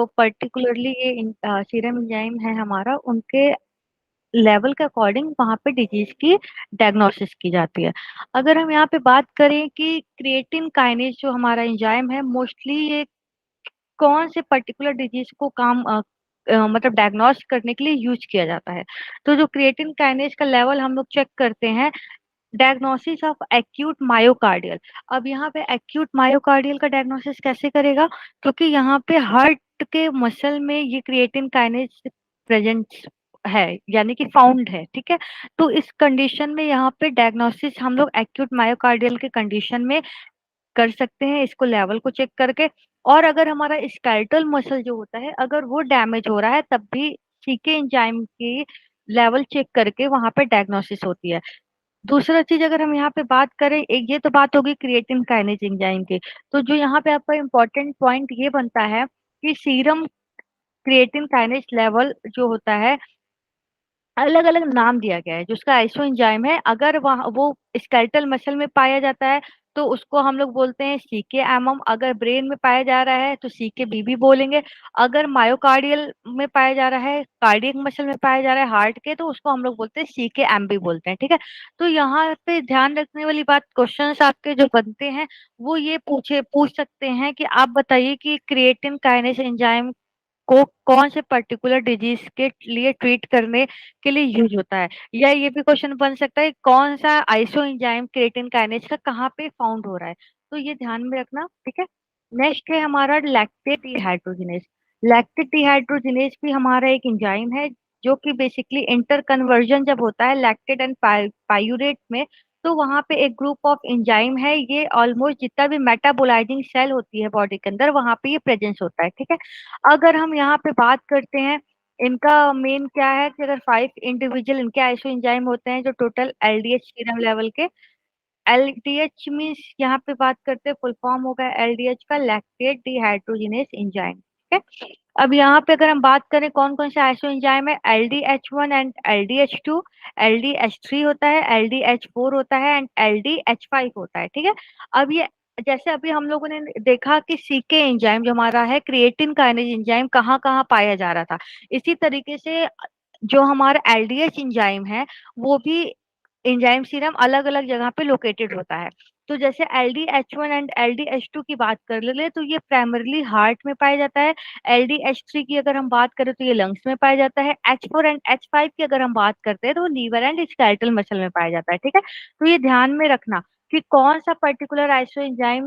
जो पर्टिकुलरली ये serum enzyme है हमारा, उनके लेवल के अकॉर्डिंग वहां पे डिजीज की डायग्नोसिस की जाती है। अगर हम यहाँ पे बात करें कि क्रिएटिन काइनेज जो हमारा एंजाइम है, मोस्टली ये कौन से पर्टिकुलर डिजीज को मतलब डायग्नोस करने के लिए यूज किया जाता है। तो जो क्रिएटिन काइनेज का लेवल हम लोग चेक करते हैं, डायग्नोसिस ऑफ एक्यूट मायोकार्डियल। अब यहाँ पे एक्यूट मायोकार्डियल का डायग्नोसिस कैसे करेगा, क्योंकि यहाँ पे हार्ट के मसल में ये क्रिएटिन काइनेज प्रेजेंट है, यानी कि फाउंड है, ठीक है। तो इस कंडीशन में यहाँ पे डायग्नोसिस हम लोग एक्यूट मायोकार्डियल के कंडीशन में कर सकते हैं, इसको लेवल को चेक करके। और अगर हमारा स्केलेटल मसल जो होता है, अगर वो डैमेज हो रहा है, तब भी सीके एंजाइम की लेवल चेक करके वहां पे डायग्नोसिस होती है। दूसरा चीज अगर हम यहाँ पे बात करें, एक ये तो बात होगी क्रिएटिन काइनेज एंजाइम की। तो जो यहाँ पे आपका इम्पोर्टेंट पॉइंट ये बनता है कि सीरम क्रिएटिन काइनेज लेवल जो होता है, अलग अलग नाम दिया गया है। जो उसका आइसो एंजाइम है, अगर वहाँ वो स्केलेटल मसल में पाया जाता है तो उसको हम लोग बोलते हैं सीके एमएम। अगर ब्रेन में पाया जा रहा है तो सीके बीबी बोलेंगे। अगर मायोकार्डियल में पाया जा रहा है, कार्डियक मसल में पाया जा रहा है हार्ट के, तो उसको हम लोग बोलते हैं सीके एमबी बोलते हैं, ठीक है। तो यहाँ पे ध्यान रखने वाली बात, क्वेश्चंस आपके जो बनते हैं वो ये पूछ सकते हैं कि आप बताइए कि क्रिएटिन काइनेज एंजाइम को कौन से पर्टिकुलर डिजीज के लिए ट्रीट करने के लिए यूज होता है। या ये भी क्वेश्चन बन सकता है कौन सा आइसो एंजाइम क्रिएटिन काइनेज का कहाँ पे फाउंड हो रहा है। तो ये ध्यान में रखना, ठीक है। नेक्स्ट है हमारा लैक्टेट डिहाइड्रोजिनेज। लैक्टेट डिहाइड्रोजिनेज भी हमारा एक एंजाइम है, जो कि बेसिकली इंटर कन्वर्जन जब होता है लैक्टेट एंड पायूरेट में, तो वहां पे एक ग्रुप ऑफ एंजाइम है, ये ऑलमोस्ट जितना भी मेटाबोलाइजिंग सेल होती है बॉडी के अंदर, वहां पे ये प्रेजेंस होता है, ठीक है। अगर हम यहाँ पे बात करते हैं, इनका मेन क्या है कि अगर 5 इंडिविजुअल इनके आइसो एंजाइम होते हैं जो टोटल एलडीएच सीरम लेवल के। एलडीएच मीन्स यहाँ पे बात करते हैं, फुल फॉर्म होगा एलडीएच का, लैक्टेट डिहाइड्रोजिनेज एंजाइम, ठीक है। अब यहाँ पे अगर हम बात करें कौन कौन से आइसो एंजाइम है, LDH1 एंड LDH2, LDH3 होता है, LDH4 होता है एंड LDH5 होता है, ठीक है। अब ये जैसे अभी हम लोगों ने देखा कि सीके एंजाइम जो हमारा है क्रिएटिन काइनेज एंजाइम कहाँ कहाँ पाया जा रहा था, इसी तरीके से जो हमारा एलडीएच एंजाइम है, वो भी एंजाइम सीरम अलग अलग जगह पे लोकेटेड होता है। तो जैसे LDH1 एंड LDH2 की बात कर ले तो ये प्राइमरली हार्ट में पाया जाता है। LDH3 की अगर हम बात करें तो ये लंग्स में पाया जाता है। H4 एंड H5 की अगर हम बात करते हैं तो वो लीवर एंड स्केलेटल मसल में पाया जाता है, ठीक है। तो ये ध्यान में रखना कि कौन सा पर्टिकुलर आइसो एंजाइम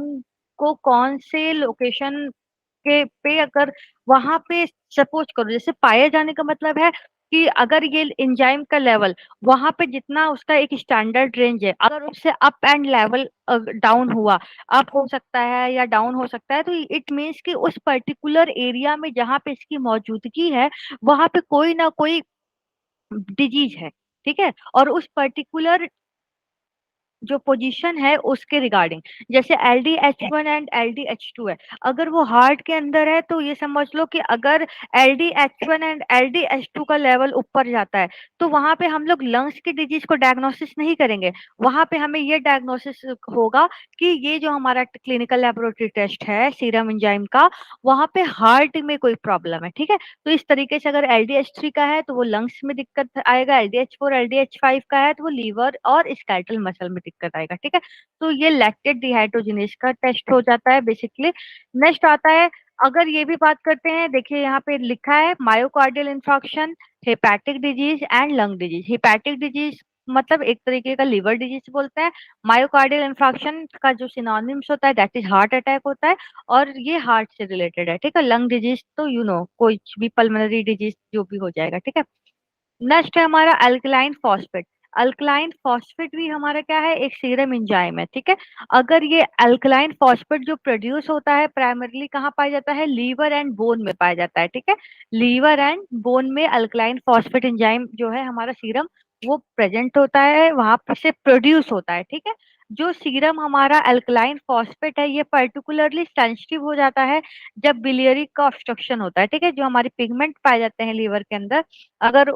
को कौन से लोकेशन के पे, अगर वहां पे सपोज करो जैसे पाए जाने का मतलब है कि अगर ये एंजाइम का लेवल वहां पे जितना उसका एक स्टैंडर्ड रेंज है, अगर उससे अप एंड लेवल डाउन हुआ, अप हो सकता है या डाउन हो सकता है, तो इट मीन्स कि उस पर्टिकुलर एरिया में जहाँ पे इसकी मौजूदगी है, वहां पे कोई ना कोई डिजीज है, ठीक है। और उस पर्टिकुलर जो पोजीशन है उसके रिगार्डिंग, जैसे LDH1 एंड LDH2 है, अगर वो हार्ट के अंदर है तो ये समझ लो कि अगर LDH1 एंड LDH2 का लेवल ऊपर जाता है तो वहां पे हम लोग लंग्स की डिजीज को डायग्नोसिस नहीं करेंगे। वहां पे हमें ये डायग्नोसिस होगा कि ये जो हमारा क्लिनिकल लेबोरेटरी टेस्ट है सीरम एंजाइम का, वहां पे हार्ट में कोई प्रॉब्लम है, ठीक है। तो इस तरीके से अगर LDH3 का है तो वो लंग्स में दिक्कत आएगा, LDH4 LDH5 का है तो वो लीवर और स्केलेटल मसल में दिक्कत आएगा, ठीक है। तो ये लैक्टेट डिहाइड्रोजिनेज का टेस्ट हो जाता है बेसिकली। नेक्स्ट आता है, अगर ये भी बात करते हैं, देखिए यहाँ पे लिखा है myocardial infarction, hepatic disease and lung disease. Hepatic disease मतलब एक तरीके का लिवर डिजीज बोलते हैं। मायोकार्डियल इंफार्क्शन का जो सिनोनिम्स होता है दैट इज हार्ट अटैक होता है, और ये हार्ट से रिलेटेड है, ठीक है। लंग डिजीज तो कोई भी पल्मोनरी डिजीज जो भी हो जाएगा, ठीक है। नेक्स्ट है हमारा अल्कलाइन फॉस्फेट। अल्कलाइन फॉस्फेट भी हमारा क्या है, एक सीरम एंजाइम है, ठीक है। अगर ये अल्कलाइन फॉस्फेट जो प्रोड्यूस होता है प्राइमरली कहाँ पाया जाता है, लीवर एंड बोन में पाया जाता है, ठीक है। लीवर एंड बोन में अल्कलाइन फॉस्फेट एंजाइम जो है हमारा सीरम, वो प्रेजेंट होता है, वहां पर से प्रोड्यूस होता है, ठीक है। जो सीरम हमारा अल्कलाइन फॉस्फेट है, ये पर्टिकुलरली सेंसिटिव हो जाता है जब बिलियरी का ऑब्स्ट्रक्शन होता है, ठीक है। जो हमारे पिगमेंट पाए जाते हैं लीवर के अंदर, अगर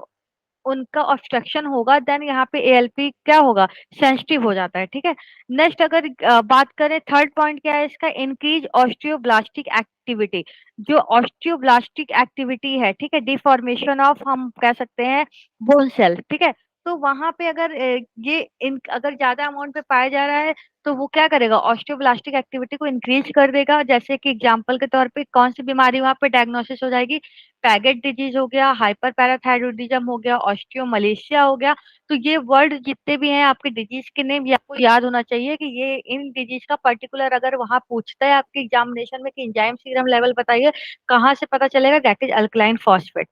उनका ऑब्स्ट्रक्शन होगा, देन यहाँ पे एएलपी क्या होगा, सेंसिटिव हो जाता है। ठीक है। नेक्स्ट अगर बात करें, थर्ड पॉइंट क्या है इसका, इंक्रीज ऑस्टियोब्लास्टिक एक्टिविटी। जो ऑस्टियोब्लास्टिक एक्टिविटी है, ठीक है, डिफॉर्मेशन ऑफ हम कह सकते हैं बोन सेल। ठीक है। तो वहां पे अगर ये अगर ज्यादा अमाउंट पे पाया जा रहा है, तो वो क्या करेगा, ऑस्टियोब्लास्टिक एक्टिविटी को इंक्रीज कर देगा। जैसे कि एग्जांपल के तौर पे कौन सी बीमारी वहां पे डायग्नोसिस हो जाएगी, पैगेट डिजीज हो गया, हाइपर पैराथायरॉयडिज्म हो गया, ऑस्टियोमलेशिया हो गया। तो ये वर्ड जितने भी हैं आपके डिजीज के नेम, ये आपको याद होना चाहिए कि ये इन डिजीज का पर्टिकुलर अगर वहां पूछता है आपके एग्जामिनेशन में कि एंजाइम सीरम लेवल बताइए, कहाँ से पता चलेगा, that is alkaline phosphate.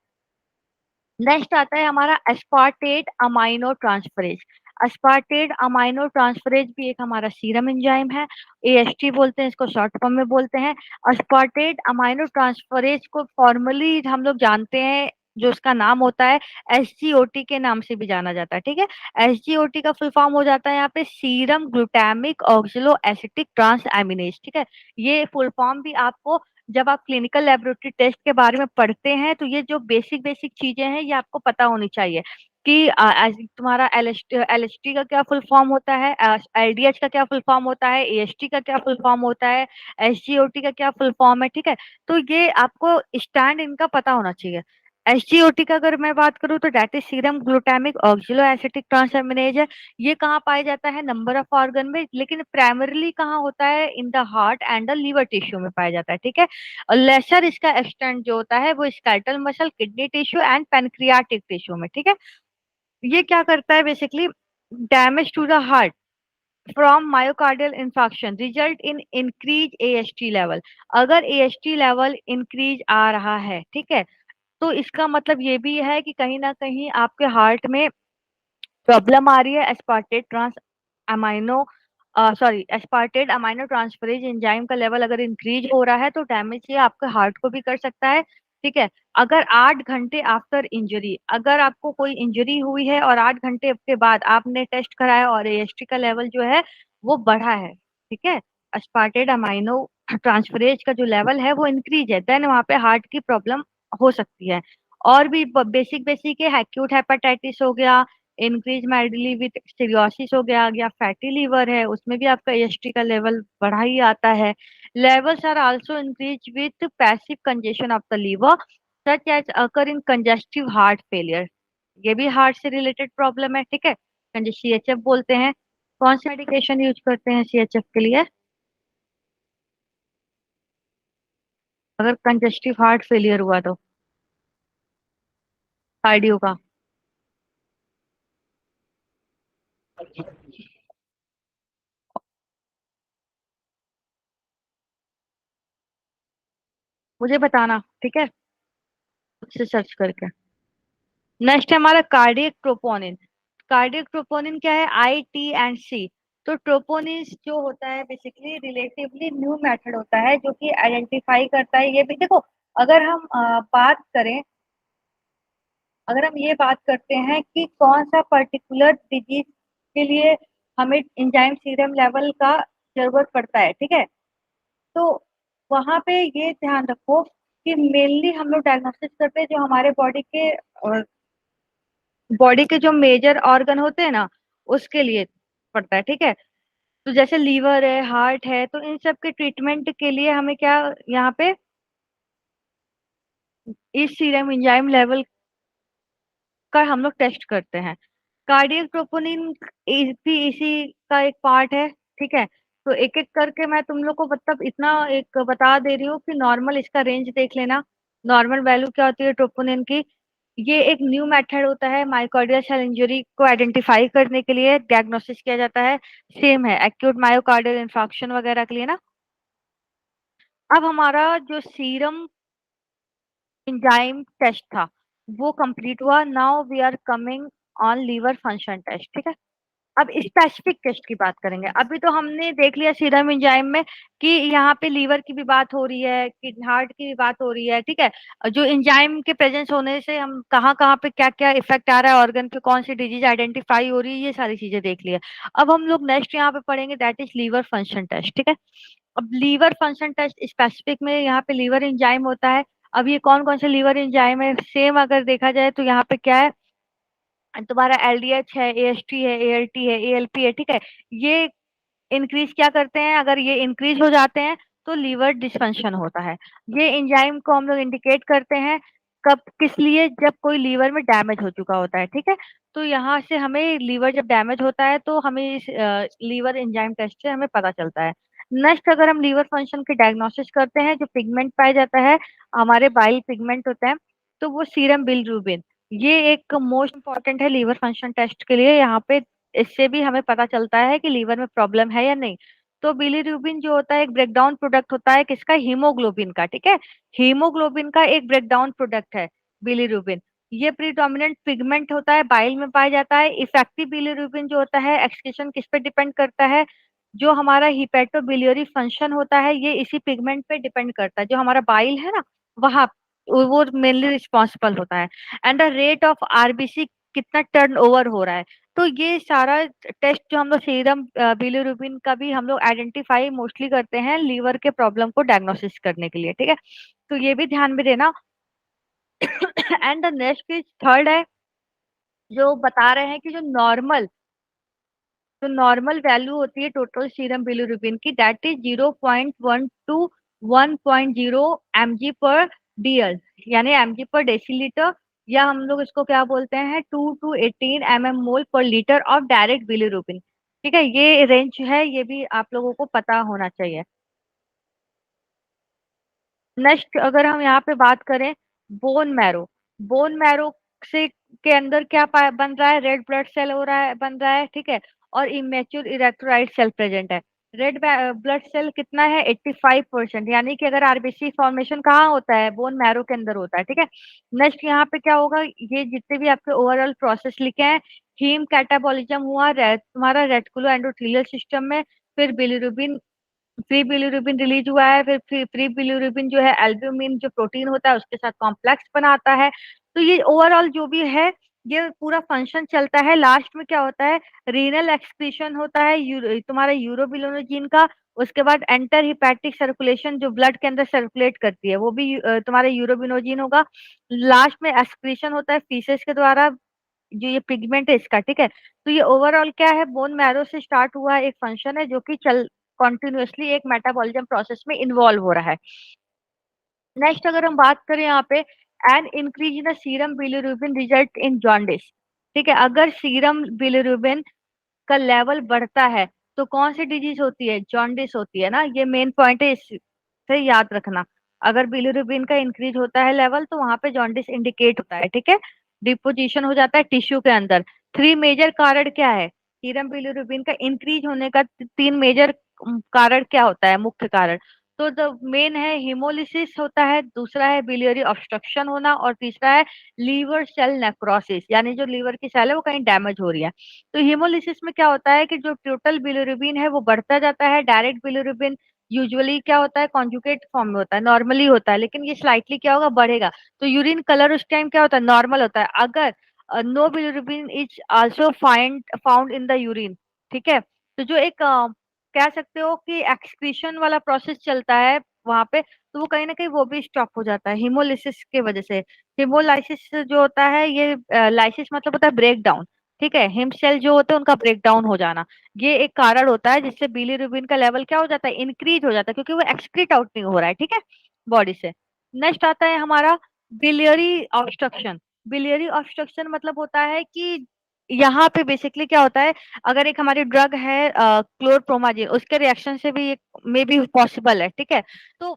Next आता है हमारा aspartate amino transferase. Aspartate amino transferase भी एक हमारा सीरम एंजाइम है, एएसटी बोलते हैं इसको, शॉर्ट फॉर्म में बोलते हैं। एस्पार्टेट अमाइनो ट्रांसफरेज को फॉर्मली हम लोग जानते हैं, जो उसका नाम होता है एसजीओटी के नाम से भी जाना जाता है। ठीक है। एसजीओटी का फुल फॉर्म हो जाता है यहाँ पे serum glutamic oxalo acetic transaminase. ठीक है। ये फुल फॉर्म भी आपको जब आप क्लिनिकल लेबोरेटरी टेस्ट के बारे में पढ़ते हैं, तो ये जो बेसिक बेसिक चीजें हैं ये आपको पता होनी चाहिए कि तुम्हारा एलएसटी का क्या फुल फॉर्म होता है, एलडीएच का क्या फुल फॉर्म होता है, एएसटी का क्या फुल फॉर्म होता है, एसजीओटी का क्या फुल फॉर्म है। ठीक है। तो ये आपको स्टैंड इनका पता होना चाहिए। एसजीओटी का अगर मैं बात करूं, तो that is serum glutamic oxalo acetic transaminase है। ये कहाँ पाया जाता है, नंबर ऑफ ऑर्गन में, लेकिन प्राइमरीली कहाँ होता है, in the heart and the liver tissue में पाया जाता है। ठीक है। और लेसर इसका एक्सटेंट जो होता है वो skeletal muscle, kidney tissue and pancreatic tissue में। ठीक है। ये क्या करता है basically, damage to the heart from myocardial infarction result in increase AST level. अगर एएसटी लेवल इंक्रीज आ रहा है, ठीक है, तो इसका मतलब ये भी है कि कहीं ना कहीं आपके हार्ट में प्रॉब्लम आ रही है। Aspartate trans amino sorry aspartate amino transferase enzyme का लेवल अगर इंक्रीज हो रहा है, तो डैमेज ये आपके हार्ट को भी कर सकता है। ठीक है। अगर 8 घंटे आफ्टर इंजरी, अगर आपको कोई इंजरी हुई है और 8 घंटे के बाद आपने टेस्ट कराया और एएसटी का लेवल जो है वो बढ़ा है, ठीक है, एस्पार्टेट अमाइनो ट्रांसफरेज का जो लेवल है वो इंक्रीज है, देन वहां पे हार्ट की प्रॉब्लम हो सकती है। और भी बेसिक बेसिक है, एक्यूट हेपेटाइटिस हो गया, इंक्रीज मेडली विथ सीरियोसिस हो गया, या फैटी लीवर है उसमें भी आपका एएसटी का लेवल बढ़ा ही आता है। Levels are also increase with passive congestion of the liver such as occur in congestive heart failure. ये भी हार्ट से रिलेटेड प्रॉब्लम है। ठीक है। सीएचएफ बोलते हैं। कौन सी मेडिकेशन यूज करते हैं सीएचएफ के लिए, अगर कंजेस्टिव हार्ट फेलियर हुआ तो, कार्डियो का? मुझे बताना, ठीक है, उससे सर्च करके। नेक्स्ट है हमारा कार्डियक ट्रोपोनिन। कार्डियक ट्रोपोनिन क्या है, आई टी एंड सी। तो ट्रोपोनिन जो होता है बेसिकली रिलेटिवली न्यू मेथड होता है जो कि आइडेंटिफाई करता है, ये भी देखो, अगर हम बात करें, अगर हम ये बात करते हैं कि कौन सा पर्टिकुलर डिजीज के लिए हमें एंजाइम सीरम लेवल का जरूरत पड़ता है, ठीक है, तो वहां पे ये ध्यान रखो कि मेनली हम लोग डायग्नोसिस करते हैं जो हमारे बॉडी के जो मेजर ऑर्गन होते हैं ना, उसके लिए पड़ता है। ठीक है। तो जैसे लीवर है, हार्ट है, तो इन सब के ट्रीटमेंट के लिए हमें क्या, यहाँ पे इस सीरम एंजाइम लेवल का हम लोग टेस्ट करते हैं। कार्डियक ट्रोपोनिन भी इसी का एक पार्ट है। ठीक है। तो एक एक करके मैं तुम लोग को मतलब इतना एक बता दे रही हूँ कि नॉर्मल इसका रेंज देख लेना। नॉर्मल वैल्यू क्या होती है ट्रोपोनिन की, ये एक न्यू मेथड होता है मायोकार्डियल सेल इंजरी को आइडेंटिफाई करने के लिए डायग्नोसिस किया जाता है। सेम है एक्यूट मायोकार्डियल इंफाक्शन वगैरह के लिए ना। अब हमारा जो सीरम एंजाइम टेस्ट था वो कंप्लीट हुआ, now we are coming on liver function test. ठीक है। अब स्पेसिफिक टेस्ट की बात करेंगे। अभी तो हमने देख लिया सीरम एंजाइम में कि यहाँ पे लीवर की भी बात हो रही है, कि हार्ट की भी बात हो रही है। ठीक है। जो एंजाइम के प्रेजेंस होने से हम कहाँ कहाँ पे क्या क्या इफेक्ट आ रहा है, ऑर्गन पे कौन सी डिजीज आइडेंटिफाई हो रही है, ये सारी चीजें देख लिया। अब हम लोग नेक्स्ट यहाँ पे पढ़ेंगे, that is liver function test. ठीक है। अब लीवर फंक्शन टेस्ट स्पेसिफिक में यहाँ पे लीवर एंजाइम होता है। अब ये कौन कौन से लीवर एंजाइम है, सेम अगर देखा जाए तो यहाँ पे क्या है, तुम्हारा एलडीएच है, एएसटी है, एएलटी है, एएलपी है, ठीक है। ये इंक्रीज क्या करते हैं, अगर ये इंक्रीज हो जाते हैं तो लीवर डिस्फंक्शन होता है। ये एंजाइम को हम लोग इंडिकेट करते हैं कब, किस लिए, जब कोई लीवर में डैमेज हो चुका होता है, ठीक है। तो यहाँ से हमें लीवर जब डैमेज होता है तो हमें इस लीवर एंजाइम टेस्ट से हमें पता चलता है। नेक्स्ट, अगर हम लीवर फंक्शन के डायग्नोसिस करते हैं, जो पिगमेंट पाया जाता है, हमारे बाइल पिगमेंट होता है, तो वो सीरम बिलिरुबिन, ये एक मोस्ट इंपॉर्टेंट है लीवर फंक्शन टेस्ट के लिए। यहाँ पे इससे भी हमें पता चलता है कि लीवर में प्रॉब्लम है या नहीं। तो बिलीरुबिन जो होता है एक ब्रेकडाउन प्रोडक्ट होता है किसका, हीमोग्लोबिन का, ठीक है। हीमोग्लोबिन का एक ब्रेकडाउन प्रोडक्ट है बिलीरुबिन। ये प्रीडोमिनेंट पिगमेंट होता है, बाइल में पाया जाता है। इफेक्टिव बिलीरुबिन जो होता है एक्सक्रीशन किस पे डिपेंड करता है, जो हमारा हिपेटोबिलियरी फंक्शन होता है ये इसी पिगमेंट पे डिपेंड करता है, जो हमारा बाइल है ना, वहाँ वो मेनली रिस्पॉन्सिबल होता है। And the rate of RBC, कितना टर्न ओवर हो रहा है। तो ये सारा टेस्ट जो हम लोग सीरम बिलिरुबिन का भी हम लोग आइडेंटिफाई मोस्टली करते हैं लीवर के प्रॉब्लम को डायग्नोसिस करने के लिए, ठीक है। तो ये भी ध्यान में देना। And the next is third है, जो बता रहे हैं कि जो नॉर्मल वैल्यू होती है टोटल सीरम बिलिरुबिन की, दैट इज 0.1 to 1.0 mg/dl, यानी mg/डेसीलीटर, या हम लोग इसको क्या बोलते हैं, 2 to 18 mm मोल पर लीटर ऑफ डायरेक्ट बिलिरुबिन, ठीक है। ये रेंज है, ये भी आप लोगों को पता होना चाहिए। नेक्स्ट, अगर हम यहाँ पे बात करें बोन मैरो, बोन मैरो से के अंदर क्या बन रहा है, रेड ब्लड सेल हो रहा है, बन रहा है, ठीक है। और इमेच्योर इरेक्टोराइट सेल प्रेजेंट है। रेड ब्लड सेल कितना है, 85%, यानी कि अगर आरबीसी फॉर्मेशन कहाँ होता है, बोन मैरो के अंदर होता है, ठीक है। नेक्स्ट, यहाँ पे क्या होगा, ये जितने भी आपके ओवरऑल प्रोसेस लिखे हैं, हीम कैटाबॉलिज्म हुआ, तुम्हारा रेटिकुलो एंडोथेलियल सिस्टम में, फिर बिलिरुबिन, फ्री बिलिरुबिन रिलीज हुआ है, फिर फ्री बिलिरुबिन जो है एल्ब्यूमिन जो प्रोटीन होता है उसके साथ कॉम्प्लेक्स बनाता है। तो ये ओवरऑल जो भी है ये पूरा फंक्शन चलता है। लास्ट में क्या होता है, रीनल एक्सक्रीशन होता है तुम्हारा यूरोबिलिनोजिन का। उसके बाद एंटर हिपैटिक सर्कुलेशन, जो ब्लड के अंदर सर्कुलेट करती है, वो भी तुम्हारा यूरोबिनोजिन होगा। लास्ट में एक्सक्रीशन होता है फीसेस के द्वारा, जो ये पिगमेंट है इसका, ठीक है। तो ये ओवरऑल क्या है, बोन मैरो से स्टार्ट हुआ एक फंक्शन है जो कि चल कॉन्टिन्यूअसली एक मेटाबॉलिज्म प्रोसेस में इन्वॉल्व हो रहा है। नेक्स्ट, अगर हम बात करें यहाँ पे, an increase in serum bilirubin result in jaundice, ठीक है। अगर सीरम बिलिरुबिन का लेवल बढ़ता है तो कौन सी डिजीज होती है, जॉन्डिस होती है ना, ये मेन पॉइंट है, इससे याद रखना। अगर बिलिरुबिन का इंक्रीज होता है लेवल तो वहां पे जॉन्डिस इंडिकेट होता है, ठीक है। डिपोजिशन हो जाता है टिश्यू के अंदर। थ्री मेजर कारण क्या है, सीरम बिलिरुबिन का इंक्रीज होने का तीन मेजर कारण क्या होता है, मुख्य कारण। तो द मेन है हिमोलिसिस होता है, दूसरा है बिलियरी ऑब्स्ट्रक्शन होना, और तीसरा है लीवर सेल नेक्रोसिस, यानी जो लीवर की सेल है वो कहीं डैमेज हो रही है। तो हीमोलिसिस में क्या होता है कि जो टोटल बिलिरुबिन है वो बढ़ता जाता है। डायरेक्ट बिलिरुबिन यूजुअली क्या होता है, कॉन्जुगेट फॉर्म में होता है, नॉर्मली होता है, लेकिन ये स्लाइटली क्या होगा, बढ़ेगा। तो यूरिन कलर उस टाइम क्या होता है, नॉर्मल होता है। अगर no bilirubin is also found in the urine, ठीक है। तो जो एक कह सकते हो कि एक्सक्रीशन वाला प्रोसेस चलता है वहां पे, तो वो कहीं ना कहीं वो भी स्टॉप हो जाता है हीमोलिसिस के वजह से। हीमोलाइसिस जो होता है, ये लाइसिस मतलब होता है ब्रेक डाउन, ठीक है। हिम सेल जो होते हैं उनका ब्रेक डाउन हो जाना, ये एक कारण होता है जिससे बिलिरुबिन का लेवल क्या हो जाता है, इंक्रीज हो जाता है, क्योंकि वो एक्सक्रीट आउट नहीं हो रहा है, ठीक है, बॉडी से। नेक्स्ट आता है हमारा बिलियरी ऑब्स्ट्रक्शन। बिलियरी ऑब्स्ट्रक्शन मतलब होता है कि यहाँ पे बेसिकली क्या होता है, अगर एक हमारी ड्रग है क्लोरप्रोमाजिन, उसके रिएक्शन से भी मे बी पॉसिबल है, ठीक है। तो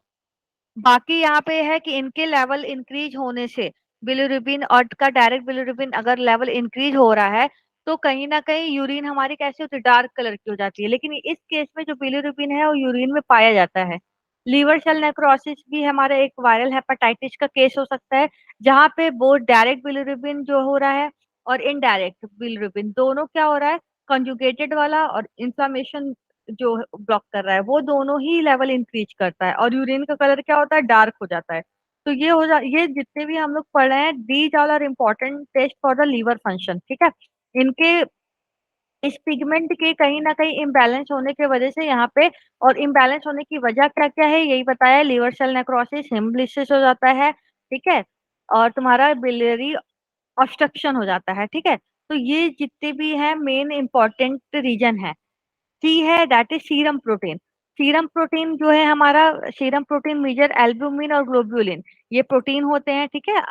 बाकी यहाँ पे है कि इनके लेवल इंक्रीज होने से, बिलिरुबिन और का डायरेक्ट बिलिरुबिन अगर लेवल इंक्रीज हो रहा है तो कहीं ना कहीं यूरिन हमारी कैसी होती है, डार्क कलर की हो जाती है। लेकिन इस केस में जो बिलिरुबिन है वो यूरिन में पाया जाता है। लीवर सेल नेक्रोसिस भी हमारा एक वायरल हेपेटाइटिस का केस हो सकता है, जहाँ पे बोथ डायरेक्ट बिलिरुबिन जो हो रहा है और इनडायरेक्ट बिलिरुबिन दोनों क्या हो रहा है, कंजुगेटेड वाला और इंफ्लेमेशन जो ब्लॉक कर रहा है, वो दोनों ही लेवल इंक्रीज करता है, और यूरिन का कलर क्या होता है, डार्क हो जाता है। तो ये जितने भी हम लोग पढ़ रहे हैं, these all are important test for the liver function, ठीक है। इनके इस पिगमेंट के कहीं ना कहीं इम्बैलेंस होने की वजह से यहाँ पे, और इम्बैलेंस होने की वजह क्या क्या है यही बताया, लीवर सेल नेक्रोसिस, हेमोलिसिस हो जाता है, ठीक है, और तुम्हारा बिलियरी ऑब्स्ट्रक्शन हो जाता है, ठीक है। तो ये जितने भी है मेन इंपॉर्टेंट रीजन है। सी है that is serum protein. Serum protein जो है हमारा, सीरम प्रोटीन मेजर एल्ब्यूमिन और ग्लोब्यूलिन, ये प्रोटीन होते हैं, ठीक है।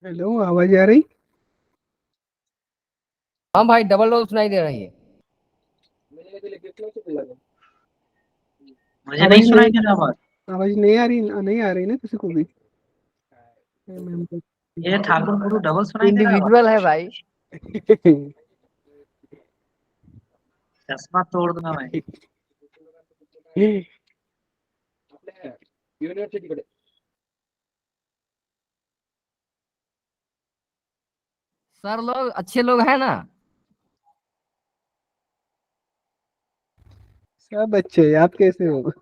हेलो, आवाज आ रही? हाँ भाई, डबल डोर सुनाई दे रही है। मुझे नहीं आवाज सुनाई नहीं दे रहा बात। आवाज नहीं आ रही, नहीं आ रही ना किसी को भी? मैम को। ये ठाकुर गुरु डबल सुनाई दे रहा है इंडिविजुअल है भाई। चश्मा तोड़ दूंगा मैं। सर लोग अच्छे लोग हैं ना? सब अच्छे, आप कैसे हो?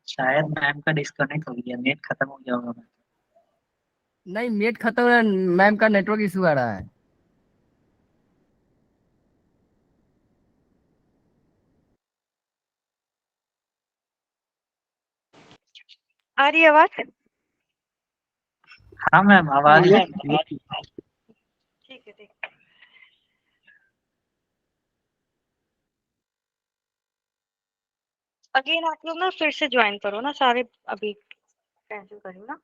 शायद मैम का डिस्कनेक्ट हो गया, नेट खत्म हो गया होगा। नहीं, नेट खत्म है, मैम का नेटवर्क इशू आ रहा है। आ रही है आवाज? हाँ मैम, आवाज ये ठीक है, ठीक है। अगेन आप लोग ना फिर से ज्वाइन करो ना सारे, अभी कैंसिल करी ना।